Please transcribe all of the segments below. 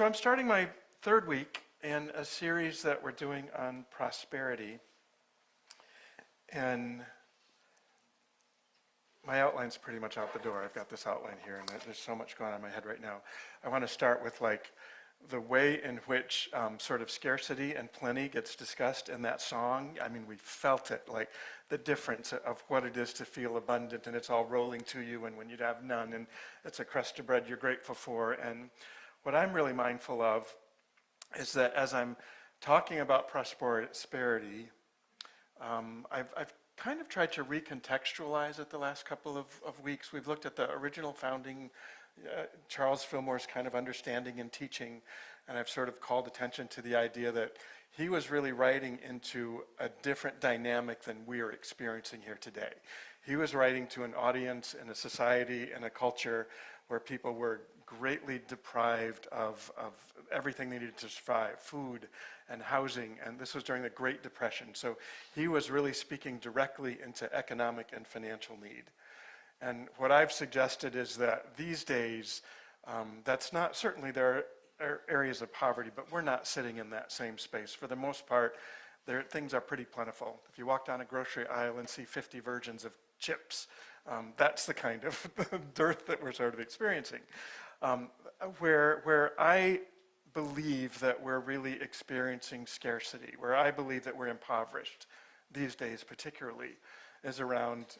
So I'm starting my third week in a series that we're doing on prosperity. And my outline's pretty much out the door. I've got this outline here, and there's so much going on in my head right now. I want to start with the way in which sort of scarcity and plenty gets discussed in that song. I mean, we felt it, like the difference of what it is to feel abundant, and it's all rolling to you, and when you'd have none, and it's a crust of bread you're grateful for. And what I'm really mindful of is that as I'm talking about prosperity, I've kind of tried to recontextualize it the last couple of weeks. We've looked at the original founding, Charles Fillmore's kind of understanding and teaching, and I've sort of called attention to the idea that he was really writing into a different dynamic than we are experiencing here today. He was writing to an audience in a society and a culture where people were greatly deprived of everything they needed to survive, food and housing, and this was during the Great Depression. So he was really speaking directly into economic and financial need. And what I've suggested is that these days, that's not, certainly there are areas of poverty, but we're not sitting in that same space. For the most part, things are pretty plentiful. If you walk down a grocery aisle and see 50 versions of chips, that's the kind of dearth that we're sort of experiencing. Where I believe that we're really experiencing scarcity, where I believe that we're impoverished these days particularly, is around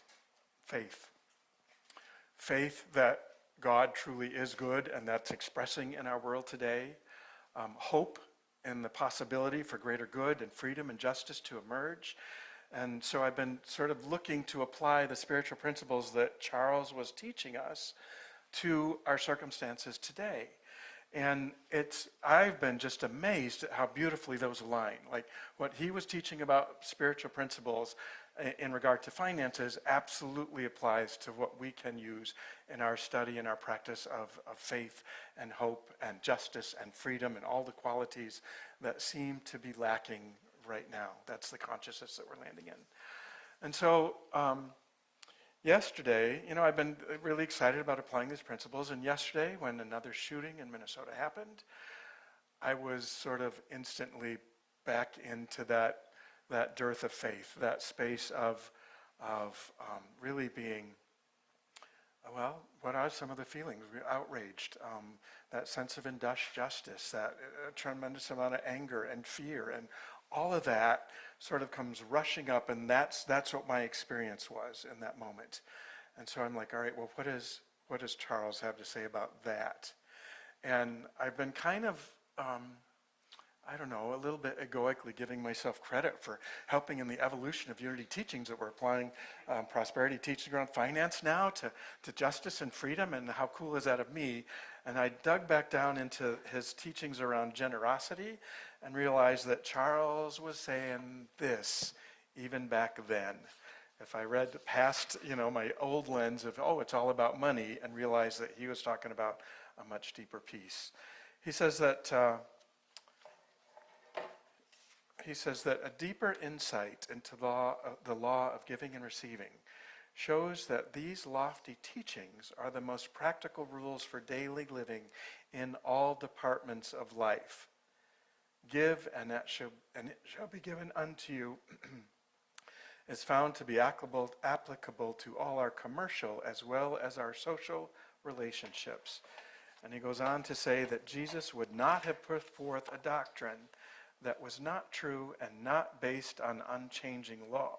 faith. Faith that God truly is good, and that's expressing in our world today. Hope in the possibility for greater good and freedom and justice to emerge. And so I've been sort of looking to apply the spiritual principles that Charles was teaching us to our circumstances today. And I've been just amazed at how beautifully those align. Like what he was teaching about spiritual principles in regard to finances absolutely applies to what we can use in our study and our practice of faith and hope and justice and freedom and all the qualities that seem to be lacking right now. That's the consciousness that we're landing in. And so yesterday, I've been really excited about applying these principles, and yesterday when another shooting in Minnesota happened, I was sort of instantly back into that dearth of faith, that space of really being, well, what are some of the feelings? Outraged, that sense of injustice, that tremendous amount of anger and fear, and all of that sort of comes rushing up, and that's what my experience was in that moment. And so I'm like, all right, well, what does Charles have to say about that? And I've been kind of, a little bit egoically giving myself credit for helping in the evolution of Unity teachings that we're applying prosperity teaching around finance now to justice and freedom, and how cool is that of me? And I dug back down into his teachings around generosity and realized that Charles was saying this even back then. If I read past, my old lens of, it's all about money, and realized that he was talking about a much deeper piece. He says that a deeper insight into the law of giving and receiving shows that these lofty teachings are the most practical rules for daily living in all departments of life. Give, and it shall be given unto you, is found to be applicable to all our commercial as well as our social relationships. And he goes on to say that Jesus would not have put forth a doctrine that was not true and not based on unchanging law.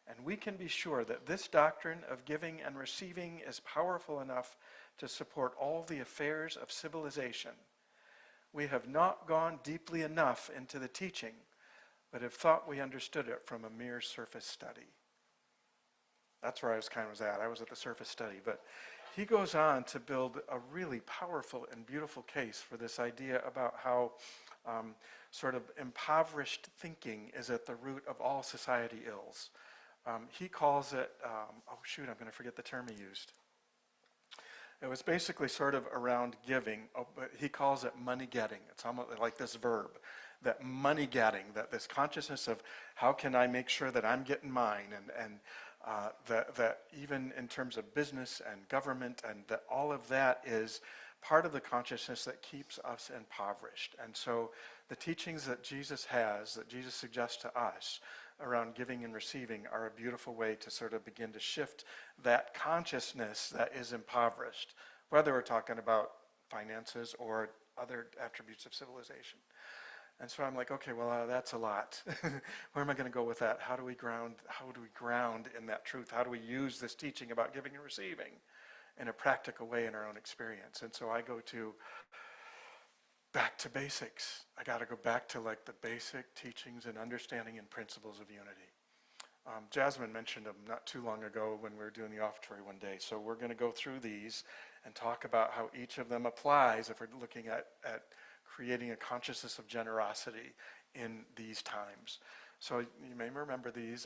And we can be sure that this doctrine of giving and receiving is powerful enough to support all the affairs of civilization. We have not gone deeply enough into the teaching, but have thought we understood it from a mere surface study. That's where I was at. I was at the surface study. But he goes on to build a really powerful and beautiful case for this idea about how sort of impoverished thinking is at the root of all society ills. He calls it, I'm going to forget the term he used. It was basically sort of around giving, but he calls it money getting. It's almost like this verb, that money getting, that this consciousness of how can I make sure that I'm getting mine, and that even in terms of business and government, and that all of that is part of the consciousness that keeps us impoverished. And so the teachings that Jesus has, that Jesus suggests to us around giving and receiving, are a beautiful way to sort of begin to shift that consciousness that is impoverished, whether we're talking about finances or other attributes of civilization. And so I'm like, okay, well, that's a lot. Where am I going to go with that? How do we ground in that truth? How do we use this teaching about giving and receiving in a practical way in our own experience? And so I go back to basics. I got to go back to like the basic teachings and understanding and principles of unity. Jasmine mentioned them not too long ago when we were doing the offertory one day. So we're going to go through these and talk about how each of them applies if we're looking at creating a consciousness of generosity in these times. So you may remember these.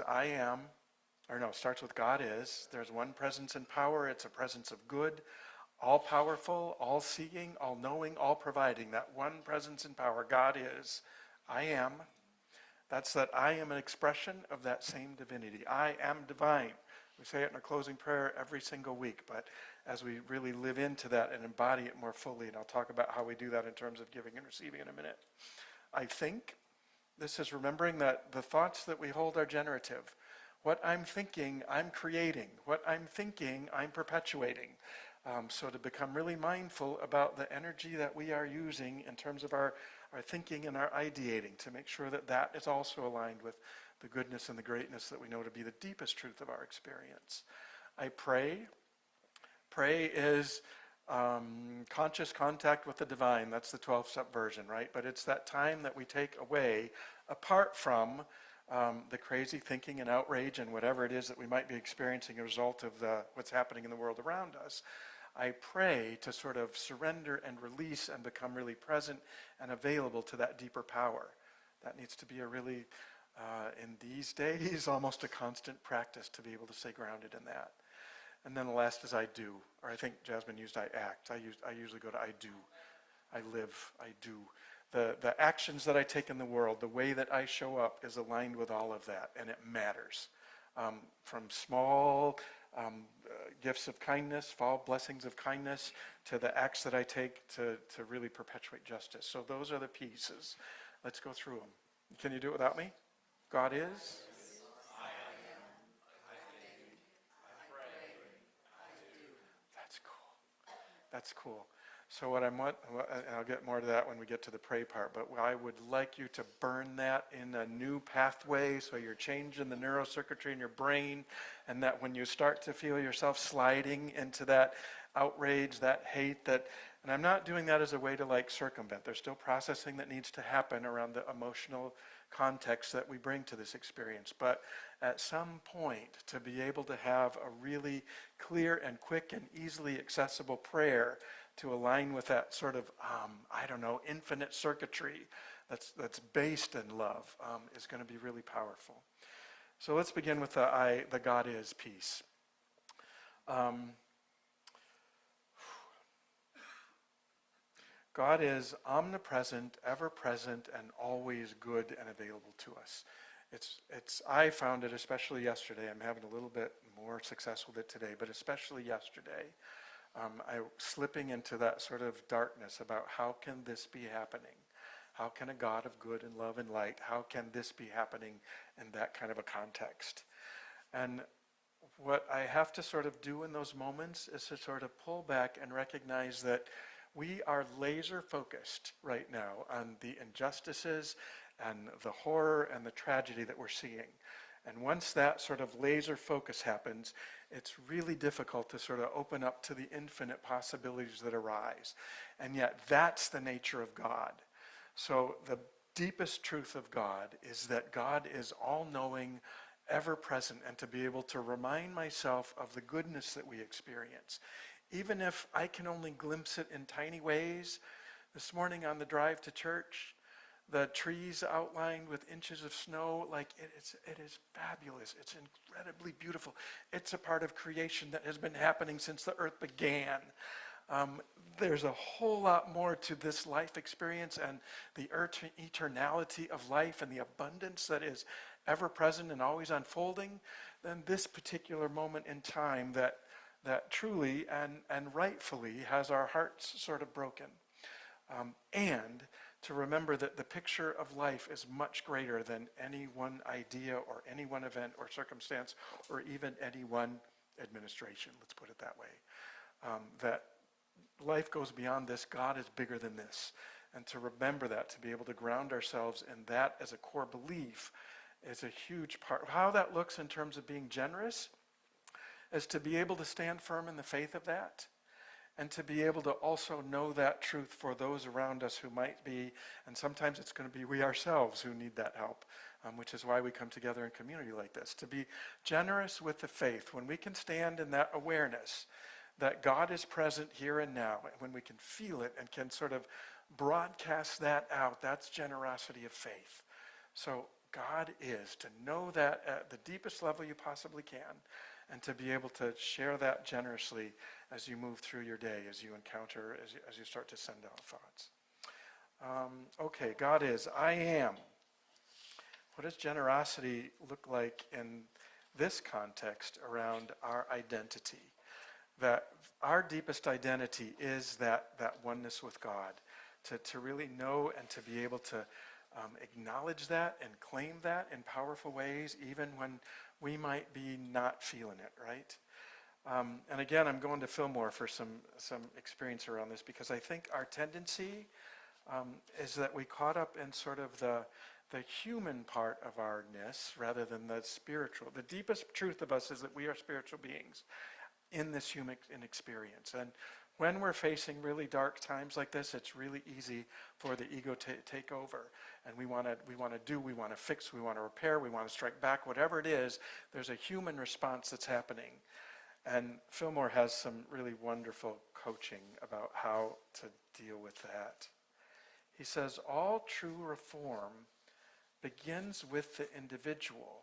Starts with God is. There's one presence and power. It's a presence of good, all-powerful, all-seeing, all-knowing, all-providing. That one presence and power, God is. I am. That's that I am an expression of that same divinity. I am divine. We say it in our closing prayer every single week, but as we really live into that and embody it more fully, and I'll talk about how we do that in terms of giving and receiving in a minute. I think this is remembering that the thoughts that we hold are generative. What I'm thinking, I'm creating. What I'm thinking, I'm perpetuating. So to become really mindful about the energy that we are using in terms of our thinking and our ideating, to make sure that that is also aligned with the goodness and the greatness that we know to be the deepest truth of our experience. I pray. Pray is conscious contact with the divine. That's the 12-step version, right? But it's that time that we take away apart from the crazy thinking and outrage and whatever it is that we might be experiencing as a result of what's happening in the world around us. I pray to sort of surrender and release and become really present and available to that deeper power. That needs to be a really, in these days, almost a constant practice to be able to stay grounded in that. And then the last is I do, or I think Jasmine used I act. I usually go to I do. I live, I do. The actions that I take in the world, the way that I show up is aligned with all of that, and it matters. From small gifts of kindness, small blessings of kindness, to the acts that I take to really perpetuate justice. So those are the pieces. Let's go through them. Can you do it without me? God is. That's cool. That's cool. So what and I'll get more to that when we get to the pray part, but I would like you to burn that in a new pathway so you're changing the neurocircuitry in your brain, and that when you start to feel yourself sliding into that outrage, that hate, and I'm not doing that as a way to like circumvent. There's still processing that needs to happen around the emotional context that we bring to this experience. But at some point, to be able to have a really clear and quick and easily accessible prayer to align with that sort of, infinite circuitry that's based in love is going to be really powerful. So let's begin with the God is piece. God is omnipresent, ever-present, and always good and available to us. I found it, especially yesterday. I'm having a little bit more success with it today, but especially yesterday, I slipping into that sort of darkness about how can this be happening? How can a God of good and love and light, how can this be happening in that kind of a context? And what I have to sort of do in those moments is to sort of pull back and recognize that we are laser focused right now on the injustices and the horror and the tragedy that we're seeing. And once that sort of laser focus happens, it's really difficult to sort of open up to the infinite possibilities that arise. And yet that's the nature of God. So the deepest truth of God is that God is all-knowing, ever-present, and to be able to remind myself of the goodness that we experience. Even if I can only glimpse it in tiny ways. This morning on the drive to church, the trees outlined with inches of snow, it is fabulous. It's incredibly beautiful. It's a part of creation that has been happening since the earth began. There's a whole lot more to this life experience and the eternality of life and the abundance that is ever present and always unfolding than this particular moment in time that that truly and rightfully has our hearts sort of broken. And to remember that the picture of life is much greater than any one idea or any one event or circumstance or even any one administration, let's put it that way. That life goes beyond this. God is bigger than this. And to remember that, to be able to ground ourselves in that as a core belief is a huge part. How that looks in terms of being generous is to be able to stand firm in the faith of that, and to be able to also know that truth for those around us who might be, and sometimes it's going to be we ourselves who need that help, which is why we come together in community like this. To be generous with the faith, when we can stand in that awareness that God is present here and now, and when we can feel it and can sort of broadcast that out, that's generosity of faith. So God is, to know that at the deepest level you possibly can, and to be able to share that generously as you move through your day, as you encounter, as you start to send out thoughts. Okay, God is, I am. What does generosity look like in this context around our identity? That our deepest identity is that oneness with God. To really know and to be able to acknowledge that and claim that in powerful ways, even when we might be not feeling it, right? And again, I'm going to Fillmore for some experience around this, because I think our tendency is that we caught up in sort of the human part of ourness rather than the spiritual. The deepest truth of us is that we are spiritual beings in this human experience. And when we're facing really dark times like this, it's really easy for the ego to take over. And we want to fix, we want to repair, we want to strike back, whatever it is, there's a human response that's happening. And Fillmore has some really wonderful coaching about how to deal with that. He says, all true reform begins with the individual.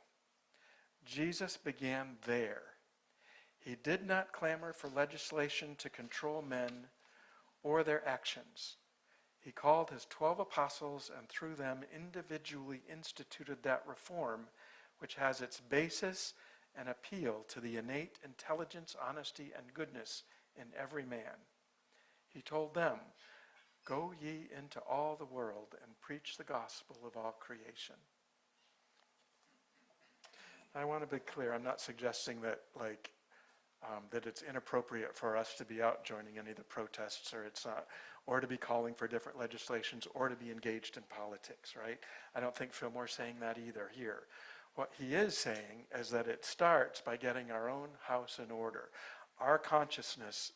Jesus began there. He did not clamor for legislation to control men or their actions. He called his 12 apostles and through them individually instituted that reform which has its basis and appeal to the innate intelligence, honesty, and goodness in every man. He told them, go ye into all the world and preach the gospel of all creation. I want to be clear, I'm not suggesting that that it's inappropriate for us to be out joining any of the protests, or to be calling for different legislations, or to be engaged in politics, right? I don't think Fillmore's saying that either here. What he is saying is that it starts by getting our own house in order. Our consciousness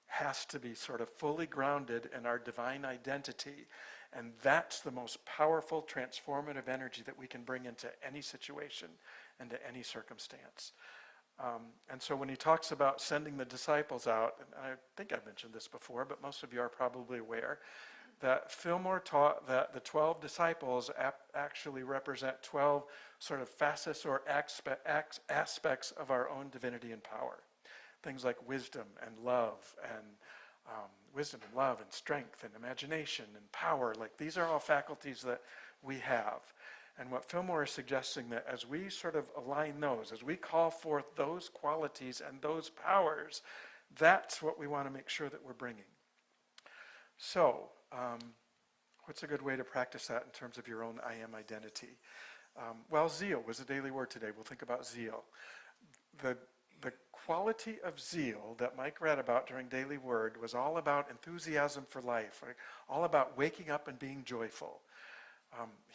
has to be sort of fully grounded in our divine identity, and that's the most powerful transformative energy that we can bring into any situation, into any circumstance. And so when he talks about sending the disciples out, and I think I've mentioned this before, but most of you are probably aware, that Fillmore taught that the 12 disciples actually represent 12 sort of facets or aspects of our own divinity and power. Things like wisdom and love and strength and imagination and power. Like, these are all faculties that we have. And what Fillmore is suggesting, that as we sort of align those, as we call forth those qualities and those powers, that's what we want to make sure that we're bringing. So, what's a good way to practice that in terms of your own I am identity? Well, zeal was a daily word today. We'll think about zeal. The quality of zeal that Mike read about during Daily Word was all about enthusiasm for life, right? All about waking up and being joyful.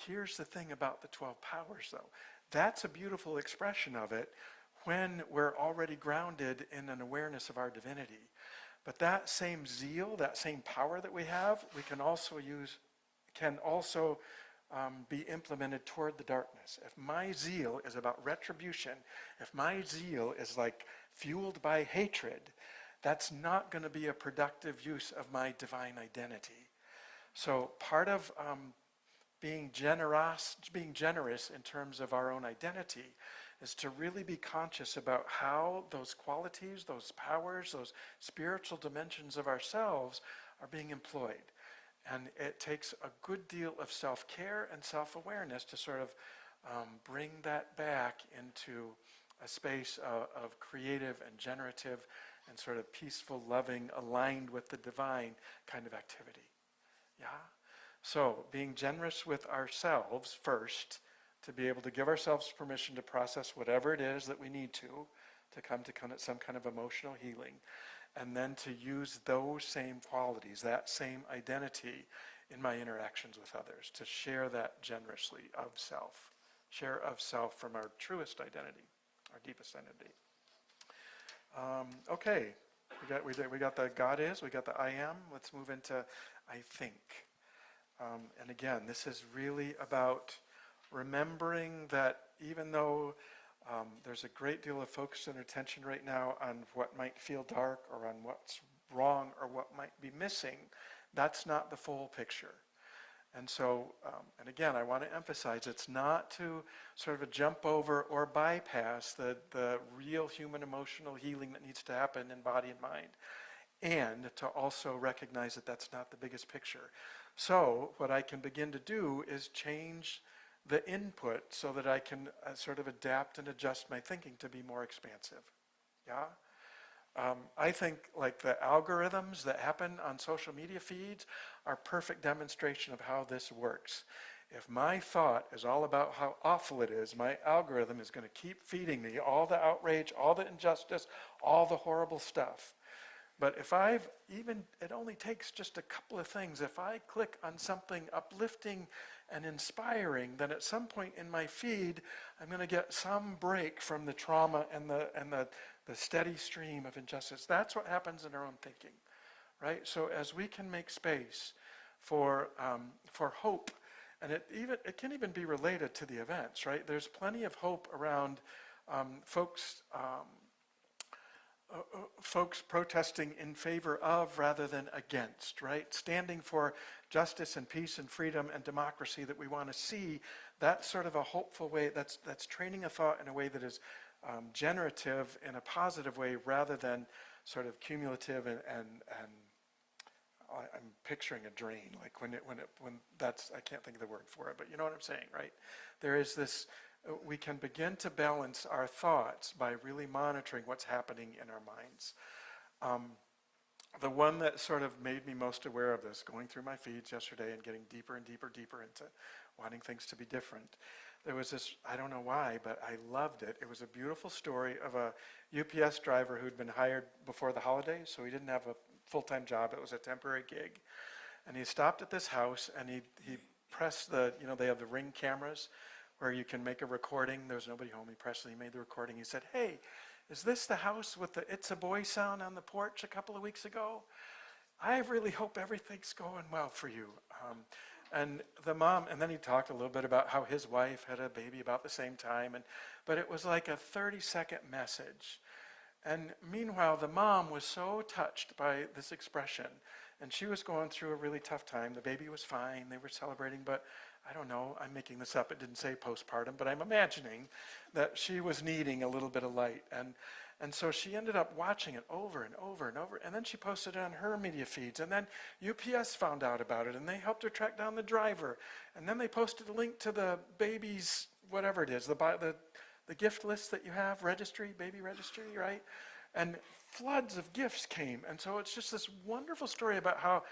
Here's the thing about the 12 powers, though. That's a beautiful expression of it when we're already grounded in an awareness of our divinity. But that same zeal, that same power that we have, we can also be implemented toward the darkness. If my zeal is about retribution, if my zeal is like fueled by hatred, that's not going to be a productive use of my divine identity. So part of being generous in terms of our own identity is to really be conscious about how those qualities, those powers, those spiritual dimensions of ourselves are being employed. And it takes a good deal of self-care and self-awareness to sort of bring that back into a space of creative and generative and sort of peaceful, loving, aligned with the divine kind of activity. Yeah? So being generous with ourselves first, to be able to give ourselves permission to process whatever it is that we need to come to some kind of emotional healing, and then to use those same qualities, that same identity in my interactions with others, to share that generously of self. Share of self from our truest identity, our deepest identity. Okay, we got the God is, we got the I am. Let's move into I think. And again, this is really about remembering that even though there's a great deal of focus and attention right now on what might feel dark or on what's wrong or what might be missing, that's not the full picture. And so, and again, I want to emphasize, it's not to sort of jump over or bypass the real human emotional healing that needs to happen in body and mind, and to also recognize that that's not the biggest picture. So what I can begin to do is change the input so that I can sort of adapt and adjust my thinking to be more expansive. Yeah? I think like the algorithms that happen on social media feeds are perfect demonstration of how this works. If my thought is all about how awful it is, my algorithm is going to keep feeding me all the outrage, all the injustice, all the horrible stuff. But if it only takes just a couple of things. If I click on something uplifting and inspiring, then at some point in my feed, I'm going to get some break from the trauma and the steady stream of injustice. That's what happens in our own thinking, right? So as we can make space for hope, and it can even be related to the events, right? There's plenty of hope around folks protesting in favor of rather than against, right? Standing for justice and peace and freedom and democracy that we want to see. That's sort of a hopeful way. That's training a thought in a way that is generative in a positive way rather than sort of cumulative and I'm picturing a drain, like when that's, I can't think of the word for it, but you know what I'm saying, right? There is this, we can begin to balance our thoughts by really monitoring what's happening in our minds. The one that sort of made me most aware of this, going through my feeds yesterday and getting deeper and deeper into wanting things to be different, there was this, I don't know why, but I loved it. It was a beautiful story of a UPS driver who'd been hired before the holidays, so he didn't have a full-time job. It was a temporary gig. And he stopped at this house and he pressed they have the Ring cameras where you can make a recording. There was nobody home. He pressed it. He made the recording. He said, "Hey, is this the house with the It's a Boy sound on the porch a couple of weeks ago? I really hope everything's going well for you." And the mom, and then he talked a little bit about how his wife had a baby about the same time. But it was like a 30-second message. And meanwhile, the mom was so touched by this expression, and she was going through a really tough time. The baby was fine. They were celebrating, but I don't know. I'm making this up. It didn't say postpartum, but I'm imagining that she was needing a little bit of light. And so she ended up watching it over and over and over. And then she posted it on her media feeds. And then UPS found out about it, and they helped her track down the driver. And then they posted a link to the baby's, whatever it is, the gift list that you have, baby registry, right? And floods of gifts came. And so it's just this wonderful story about how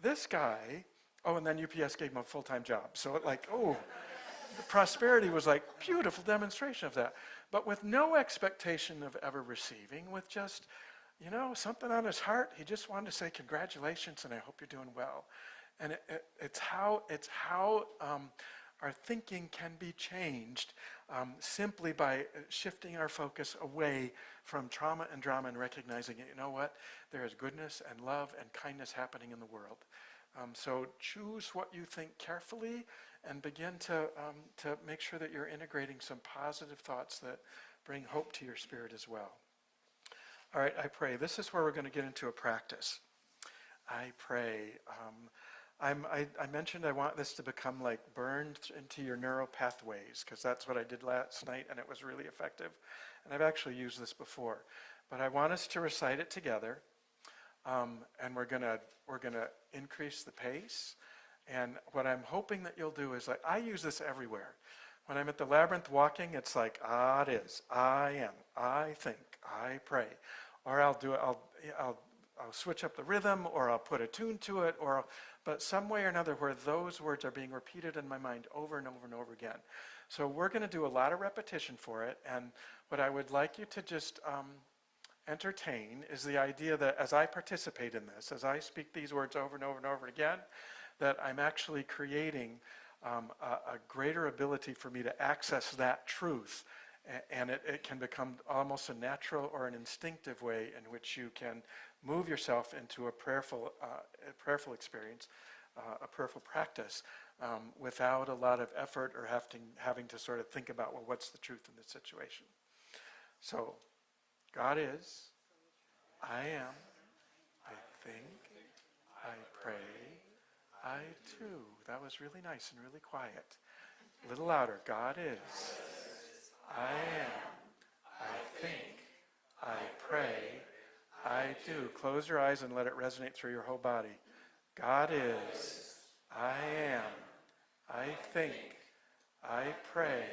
this guy, and then UPS gave him a full-time job. So the prosperity was like beautiful demonstration of that. But with no expectation of ever receiving, with just, something on his heart, he just wanted to say congratulations and I hope you're doing well. And it's how our thinking can be changed simply by shifting our focus away from trauma and drama and recognizing, you know what, there is goodness and love and kindness happening in the world. So choose what you think carefully and begin to make sure that you're integrating some positive thoughts that bring hope to your spirit as well. All right, I pray. This is where we're going to get into a practice. I pray. I mentioned I want this to become like burned into your neural pathways, because that's what I did last night and it was really effective. And I've actually used this before. But I want us to recite it together. And we're gonna increase the pace. And what I'm hoping that you'll do is, like, I use this everywhere. When I'm at the labyrinth walking, it's like, it is. I am. I think. I pray. Or I'll do it. I'll switch up the rhythm, or I'll put a tune to it, but some way or another where those words are being repeated in my mind over and over and over again. So we're going to do a lot of repetition for it, and what I would like you to just entertain is the idea that as I participate in this, as I speak these words over and over and over again, that I'm actually creating a greater ability for me to access that truth, and it can become almost a natural or an instinctive way in which you can move yourself into a prayerful experience, a prayerful practice, without a lot of effort or having to sort of think about, well, what's the truth in this situation? So, God is, I am, I think, I pray, I do. That was really nice and really quiet. A little louder. God is, I am, I think, I pray, I do. Close your eyes and let it resonate through your whole body. God is, I am, I think, I pray,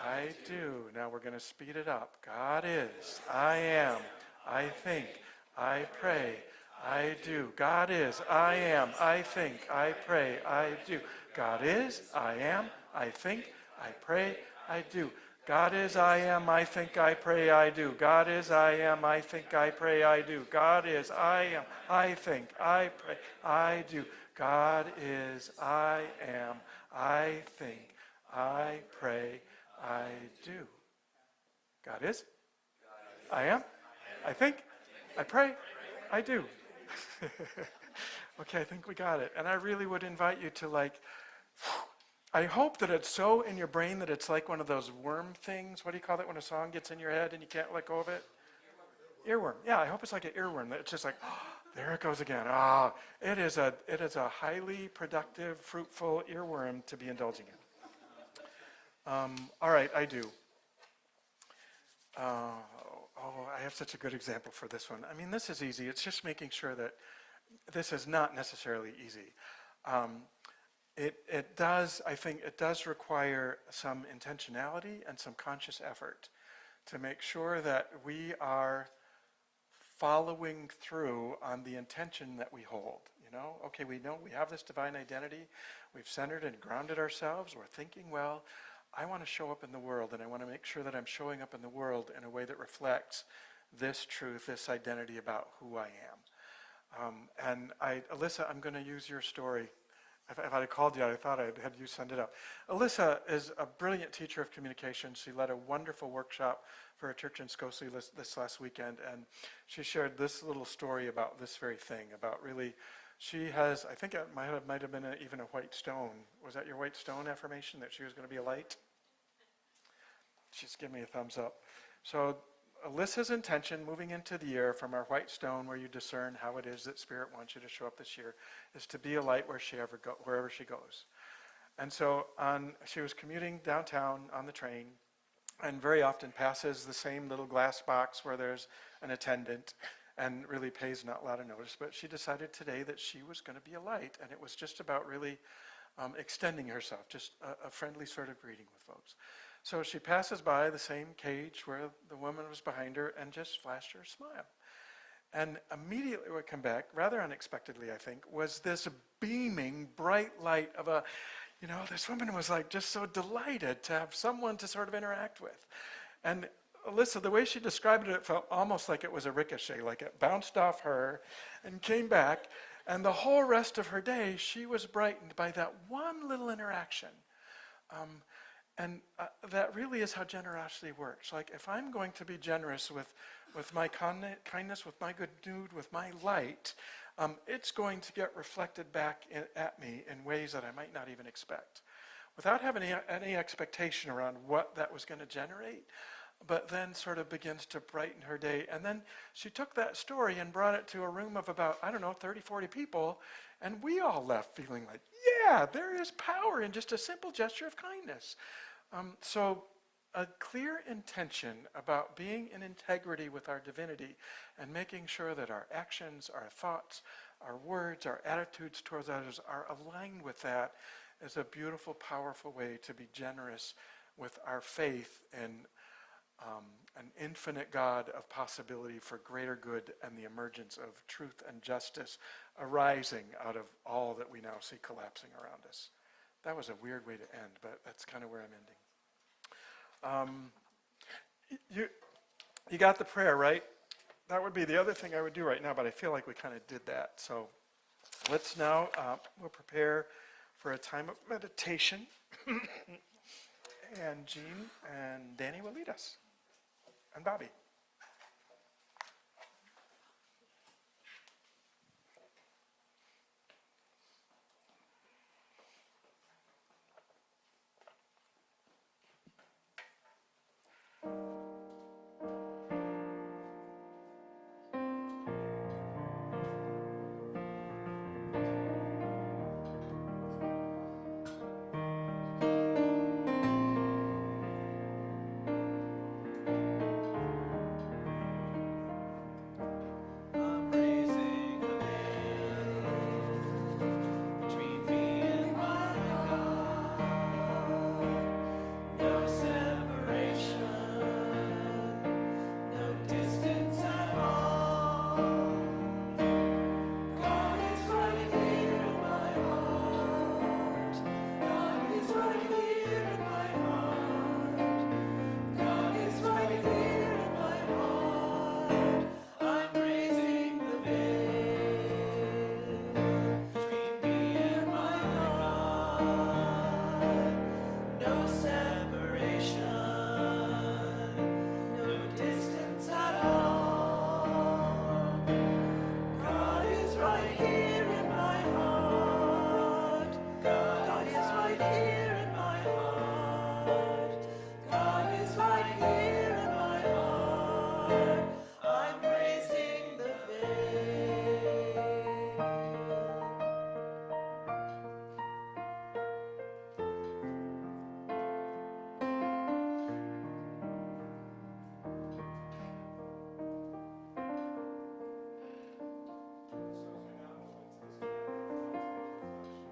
I do. Now we're going to speed it up. God is, I am, I think, I pray, I do. God is, I am, I think, I pray, I do. God is, I am, I think, I pray, I do. God is, I am, I think, I pray, I do. God is, I am, I think, I pray, I do. God is, I am, I think, I pray, I do. God is, I am, I think, I pray, I do. God is, I am, I think, I pray, I do. Okay, I think we got it. And I really would invite you to I hope that it's so in your brain that it's like one of those worm things. What do you call it when a song gets in your head and you can't let go of it? Earworm. Yeah, I hope it's like an earworm. It's just like, there it goes again. It is a highly productive, fruitful earworm to be indulging in. All right, I do. I have such a good example for this one. I mean, this is easy. It's just making sure that this is not necessarily easy. I think it does require some intentionality and some conscious effort to make sure that we are following through on the intention that we hold. Okay, we know we have this divine identity. We've centered and grounded ourselves. We're thinking, well, I want to show up in the world, and I want to make sure that I'm showing up in the world in a way that reflects this truth, this identity about who I am. Alyssa, I'm going to use your story. If I had called you, I thought I'd had you send it up. Alyssa is a brilliant teacher of communication. She led a wonderful workshop for a church in Scosely this last weekend, and she shared this little story about this very thing, about really, she has, I think it might have been even a white stone. Was that your white stone affirmation, that she was going to be a light? She's giving me a thumbs up. So Alyssa's intention moving into the year from our white stone, where you discern how it is that Spirit wants you to show up this year, is to be a light wherever she goes. And so she was commuting downtown on the train, and very often passes the same little glass box where there's an attendant and really pays not a lot of notice. But she decided today that she was going to be a light, and it was just about really extending herself, just a friendly sort of greeting with folks. So she passes by the same cage where the woman was behind her and just flashed her a smile. And immediately what came back, rather unexpectedly I think, was this beaming bright light of this woman was just so delighted to have someone to sort of interact with. And Alyssa, the way she described it felt almost like it was a ricochet, like it bounced off her and came back. And the whole rest of her day, she was brightened by that one little interaction. And that really is how generosity works. If I'm going to be generous with my kindness, with my good mood, with my light, it's going to get reflected back at me in ways that I might not even expect, without having any expectation around what that was going to generate, but then sort of begins to brighten her day. And then she took that story and brought it to a room of about, 30, 40 people, and we all left feeling like, yeah, there is power in just a simple gesture of kindness. So a clear intention about being in integrity with our divinity and making sure that our actions, our thoughts, our words, our attitudes towards others are aligned with that is a beautiful, powerful way to be generous with our faith in an infinite God of possibility for greater good and the emergence of truth and justice arising out of all that we now see collapsing around us. That was a weird way to end, but that's kind of where I'm ending. You got the prayer, right? That would be the other thing I would do right now, but I feel like we kind of did that. So let's now, we'll prepare for a time of meditation. And Jean and Danny will lead us. And Bobby.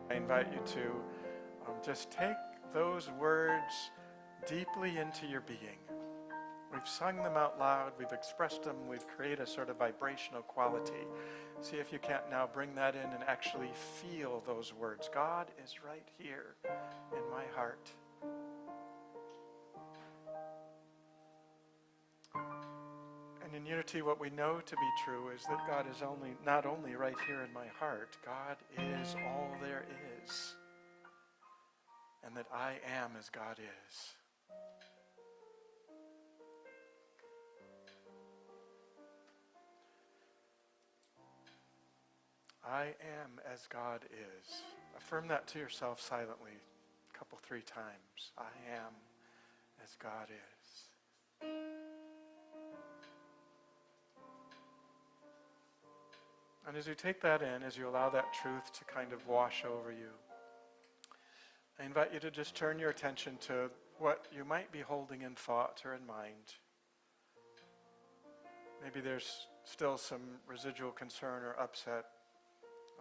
I invite you to just take those words deeply into your being. We've sung them out loud, we've expressed them, we've created a sort of vibrational quality. See if you can't now bring that in and actually feel those words. God is right here in my heart. And in unity, what we know to be true is that God is not only right here in my heart, God is all there is. And that I am as God is. I am as God is. Affirm that to yourself silently a couple, 3 times. I am as God is. And as you take that in, as you allow that truth to kind of wash over you, I invite you to just turn your attention to what you might be holding in thought or in mind. Maybe there's still some residual concern or upset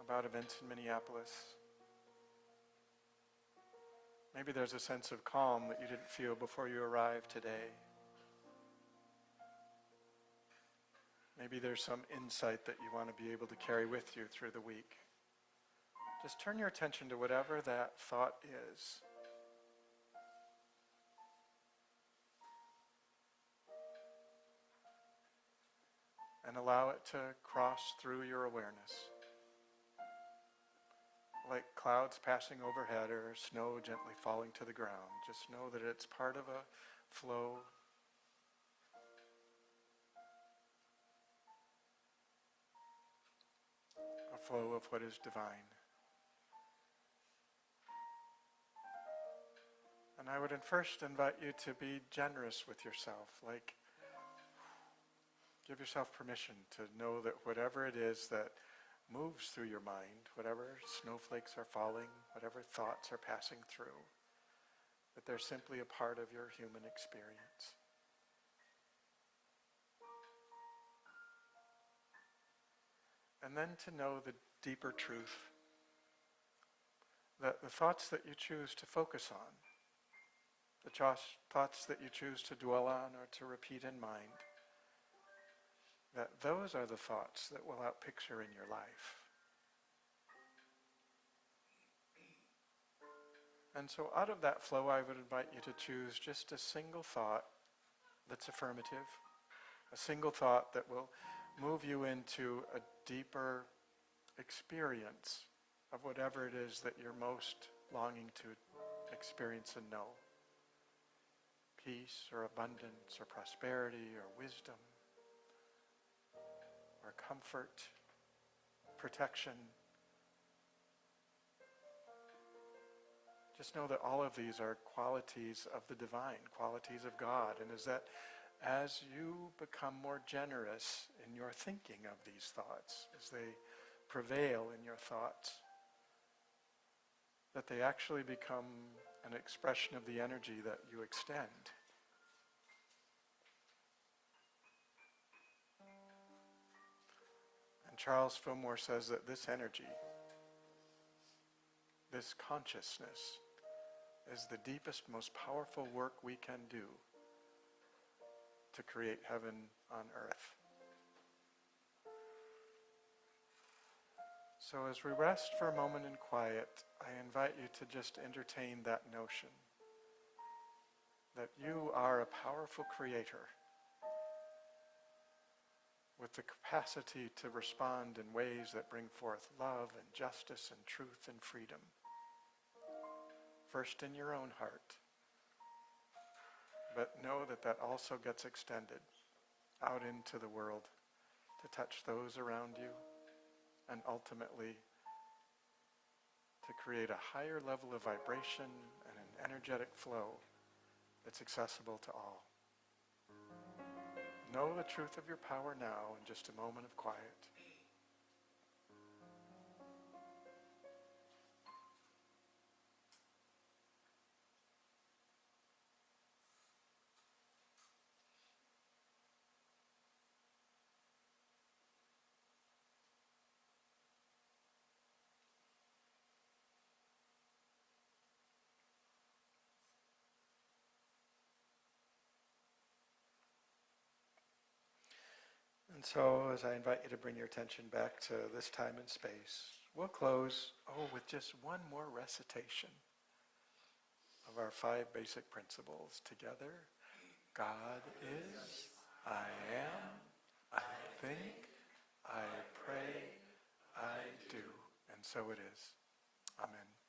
about events in Minneapolis. Maybe there's a sense of calm that you didn't feel before you arrived today. Maybe there's some insight that you want to be able to carry with you through the week. Just turn your attention to whatever that thought is. And allow it to cross through your awareness. Like clouds passing overhead or snow gently falling to the ground. Just know that it's part of a flow. A flow of what is divine. And I would first invite you to be generous with yourself. Like, give yourself permission to know that whatever it is that moves through your mind, whatever snowflakes are falling, whatever thoughts are passing through, that they're simply a part of your human experience. And then to know the deeper truth, that the thoughts that you choose to focus on, the thoughts that you choose to dwell on or to repeat in mind, that those are the thoughts that will outpicture in your life. And so out of that flow, I would invite you to choose just a single thought that's affirmative, a single thought that will move you into a deeper experience of whatever it is that you're most longing to experience and know. Peace or abundance or prosperity or wisdom or comfort, protection. Just know that all of these are qualities of the divine, qualities of God, and is that as you become more generous in your thinking of these thoughts, as they prevail in your thoughts, that they actually become an expression of the energy that you extend. And Charles Fillmore says that this energy, this consciousness, is the deepest, most powerful work we can do to create heaven on earth. So as we rest for a moment in quiet, I invite you to just entertain that notion that you are a powerful creator with the capacity to respond in ways that bring forth love and justice and truth and freedom. First in your own heart, but know that that also gets extended out into the world to touch those around you and ultimately to create a higher level of vibration and an energetic flow that's accessible to all. Know the truth of your power now in just a moment of quiet. And so as I invite you to bring your attention back to this time and space, we'll close, with just one more recitation of our 5 basic principles together. God is, I am, I think, I pray, I do. And so it is. Amen.